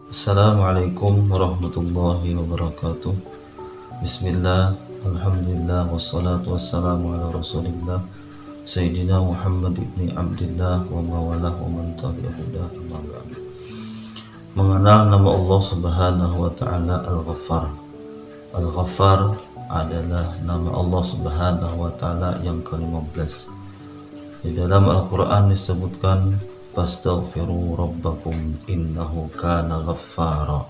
Assalamualaikum warahmatullahi wabarakatuh. Bismillah, alhamdulillah, wassalatu wassalamu ala rasulillah Sayyidina Muhammad ibni Abdillah wa mawalah wa man tabi'ahudah. Mengenal nama Allah subhanahu wa ta'ala Al-Ghaffar. Al-Ghaffar adalah nama Allah subhanahu wa ta'ala yang ke-15. Di dalam Al-Quran disebutkan Fastaghfiru rabbakum innahu kana ghaffara.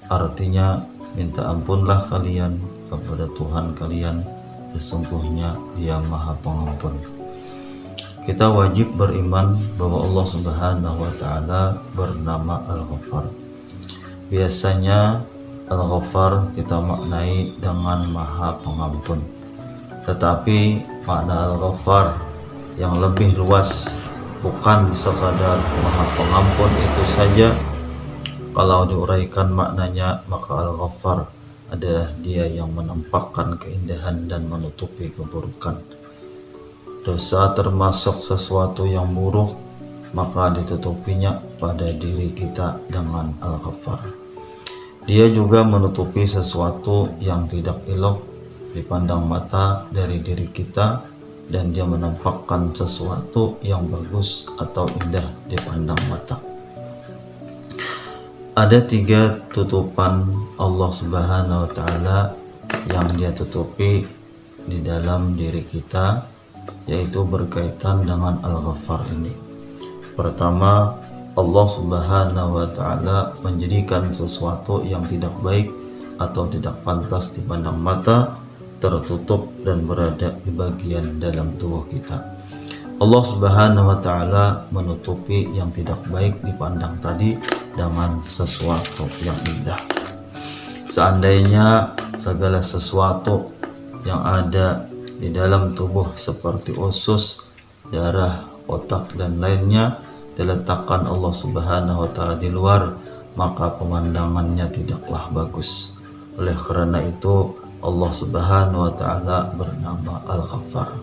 Artinya, minta ampunlah kalian kepada Tuhan kalian, sesungguhnya Dia Maha Pengampun. Kita wajib beriman bahwa Allah Subhanahu wa taala bernama Al-Ghaffar. Biasanya Al-Ghaffar kita maknai dengan Maha Pengampun. Tetapi makna Al-Ghaffar yang lebih luas bukan sekadar Maha Pengampun itu saja. Kalau diuraikan maknanya, maka Al-Ghaffar adalah Dia yang menampakkan keindahan dan menutupi keburukan. Dosa termasuk sesuatu yang buruk, maka ditutupinya pada diri kita dengan Al-Ghaffar. Dia juga menutupi sesuatu yang tidak elok dipandang mata dari diri kita, dan Dia menampakkan sesuatu yang bagus atau indah dipandang mata. Ada 3 tutupan Allah Subhanahu wa ta'ala yang Dia tutupi di dalam diri kita, yaitu berkaitan dengan Al-Ghaffar ini. Pertama, Allah Subhanahu wa ta'ala menjadikan sesuatu yang tidak baik atau tidak pantas dipandang mata tertutup dan berada di bagian dalam tubuh kita. Allah Subhanahu wa ta'ala menutupi yang tidak baik dipandang tadi dengan sesuatu yang indah. Seandainya segala sesuatu yang ada di dalam tubuh seperti usus, darah, otak dan lainnya diletakkan Allah Subhanahu wa ta'ala di luar, maka pemandangannya tidaklah bagus. Oleh karena itu Allah Subhanahu wa ta'ala bernama Al-Ghaffar.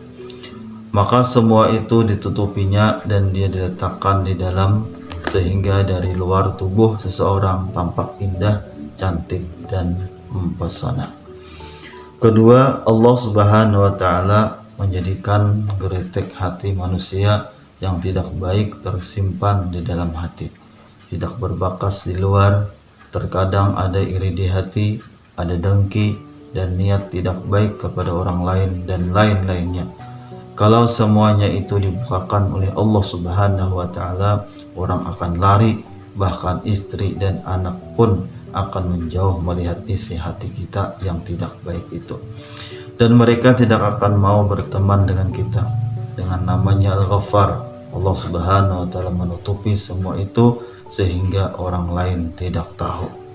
Maka semua itu ditutupinya dan Dia diletakkan di dalam, sehingga dari luar tubuh seseorang tampak indah, cantik dan mempesona. Kedua, Allah Subhanahu wa ta'ala menjadikan geritek hati manusia yang tidak baik tersimpan di dalam hati, tidak berbakas di luar. Terkadang ada iri di hati, ada dengki dan niat tidak baik kepada orang lain dan lain-lainnya. Kalau semuanya itu dibukakan oleh Allah Subhanahu wa ta'ala, orang akan lari, bahkan istri dan anak pun akan menjauh melihat isi hati kita yang tidak baik itu, dan mereka tidak akan mau berteman dengan kita. Dengan namanya Al-Ghaffar, Allah Subhanahu wa ta'ala menutupi semua itu sehingga orang lain tidak tahu.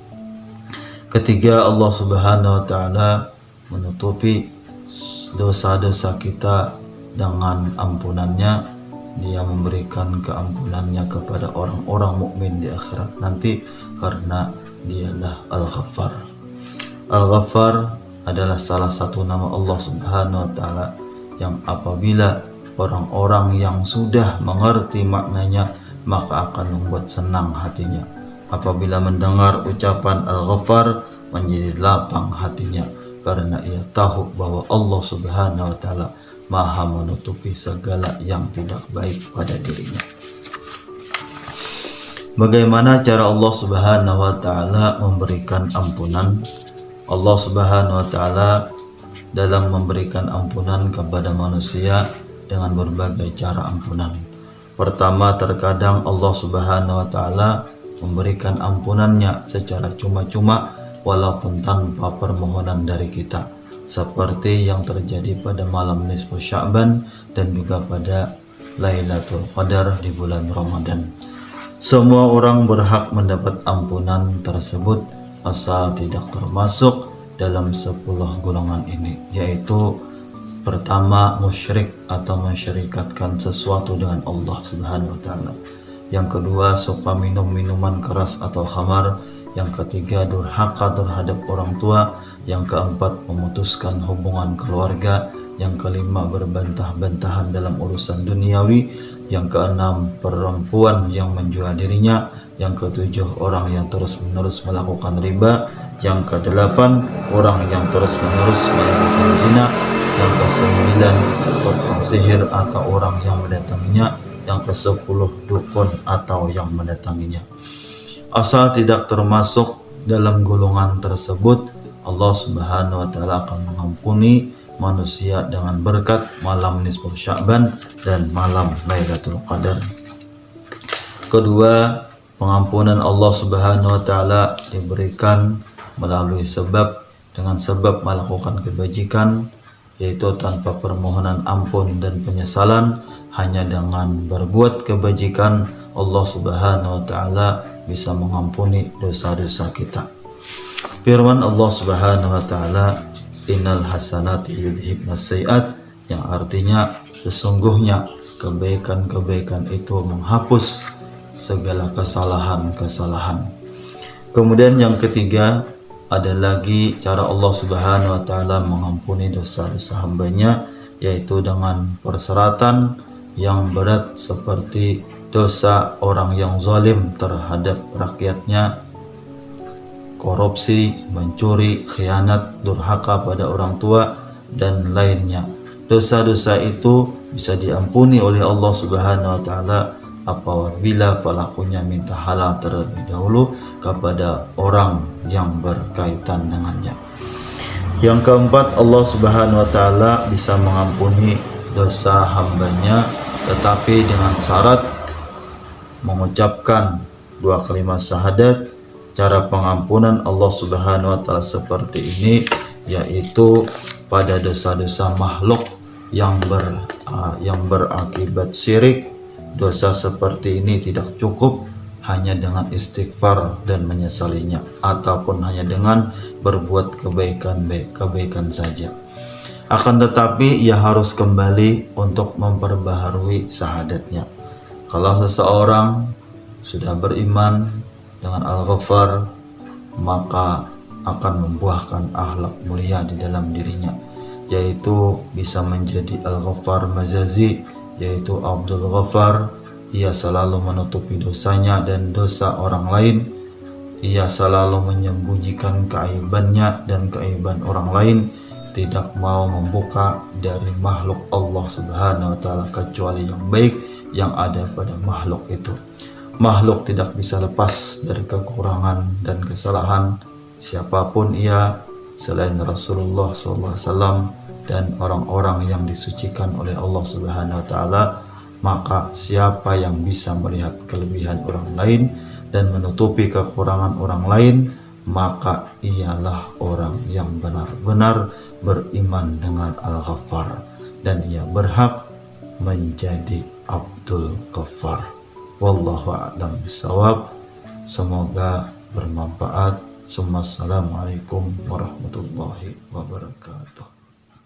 Ketiga, Allah Subhanahu wa ta'ala menutupi dosa-dosa kita dengan ampunannya. Dia memberikan keampunannya kepada orang-orang mukmin di akhirat nanti, karena Dialah Al-Ghaffar. Al-Ghaffar adalah salah satu nama Allah Subhanahu wa ta'ala yang apabila orang-orang yang sudah mengerti maknanya, maka akan membuat senang hatinya. Apabila mendengar ucapan Al-Ghaffar, menjadi lapang hatinya, karena ia tahu bahwa Allah Subhanahu wa ta'ala Maha menutupi segala yang tidak baik pada dirinya. Bagaimana cara Allah Subhanahu wa ta'ala memberikan ampunan? Allah Subhanahu wa ta'ala dalam memberikan ampunan kepada manusia dengan berbagai cara ampunan. Pertama, terkadang Allah Subhanahu wa ta'ala memberikan ampunannya secara cuma-cuma walaupun tanpa permohonan dari kita, seperti yang terjadi pada malam nisfu Sya'ban dan juga pada Lailatul Qadar di bulan Ramadan. Semua orang berhak mendapat ampunan tersebut asal tidak termasuk dalam 10 golongan ini, yaitu pertama, musyrik atau mensyirikatkan sesuatu dengan Allah Subhanahu wa ta'ala. Yang kedua, suka minum minuman keras atau khamar. Yang ketiga, durhaka terhadap orang tua. Yang keempat, memutuskan hubungan keluarga. Yang kelima, berbantah-bantahan dalam urusan duniawi. Yang keenam, perempuan yang menjual dirinya. Yang ketujuh, orang yang terus-menerus melakukan riba. Yang kedelapan, orang yang terus-menerus melakukan zina. Yang kesembilan, tukang sihir atau orang yang mendatanginya. Yang kesepuluh, dukun atau yang mendatanginya. Asal tidak termasuk dalam golongan tersebut, Allah Subhanahu wa taala akan mengampuni manusia dengan berkat malam nisfu Sya'ban dan malam Lailatul Qadar. Kedua, pengampunan Allah Subhanahu wa taala diberikan melalui dengan sebab melakukan kebajikan, yaitu tanpa permohonan ampun dan penyesalan. Hanya dengan berbuat kebajikan Allah Subhanahu wa taala bisa mengampuni dosa-dosa kita. Firman Allah Subhanahu wa taala, innal hasanati yudhibnas sayiat, yang artinya sesungguhnya kebaikan-kebaikan itu menghapus segala kesalahan-kesalahan. Kemudian yang ketiga, ada lagi cara Allah Subhanahu wa taala mengampuni dosa-dosa hambanya, yaitu dengan persyaratan yang berat seperti dosa orang yang zalim terhadap rakyatnya, korupsi, mencuri, khianat, durhaka pada orang tua, dan lainnya. Dosa-dosa itu bisa diampuni oleh Allah Subhanahu wa taala apabila pelakunya minta halal terlebih dahulu kepada orang yang berkaitan dengannya. Yang keempat, Allah Subhanahu wa taala bisa mengampuni dosa hambanya, tetapi dengan syarat mengucapkan dua kalimat syahadat. Cara pengampunan Allah Subhanahu wa taala seperti ini, yaitu pada dosa-dosa makhluk yang berakibat syirik. Dosa seperti ini tidak cukup hanya dengan istighfar dan menyesalinya, ataupun hanya dengan berbuat kebaikan saja. Akan tetapi ia harus kembali untuk memperbaharui syahadatnya. Kalau seseorang sudah beriman dengan Al-Ghaffar, maka akan membuahkan akhlak mulia di dalam dirinya, yaitu bisa menjadi Al-Ghaffar Majazi, yaitu Abdul Ghaffar. Ia selalu menutupi dosanya dan dosa orang lain. Ia selalu menyembunyikan keaibannya dan keaiban orang lain, tidak mau membuka dari makhluk Allah Subhanahu wa taala kecuali yang baik yang ada pada makhluk itu. Makhluk tidak bisa lepas dari kekurangan dan kesalahan siapapun ia selain Rasulullah SAW dan orang-orang yang disucikan oleh Allah Subhanahu wa taala. Maka siapa yang bisa melihat kelebihan orang lain dan menutupi kekurangan orang lain, maka ialah orang yang benar-benar beriman dengan Al-Ghaffar, dan ia berhak menjadi Abdul Ghaffar. Wallahu a'lam bishawab. Semoga bermanfaat. Assalamualaikum warahmatullahi wabarakatuh.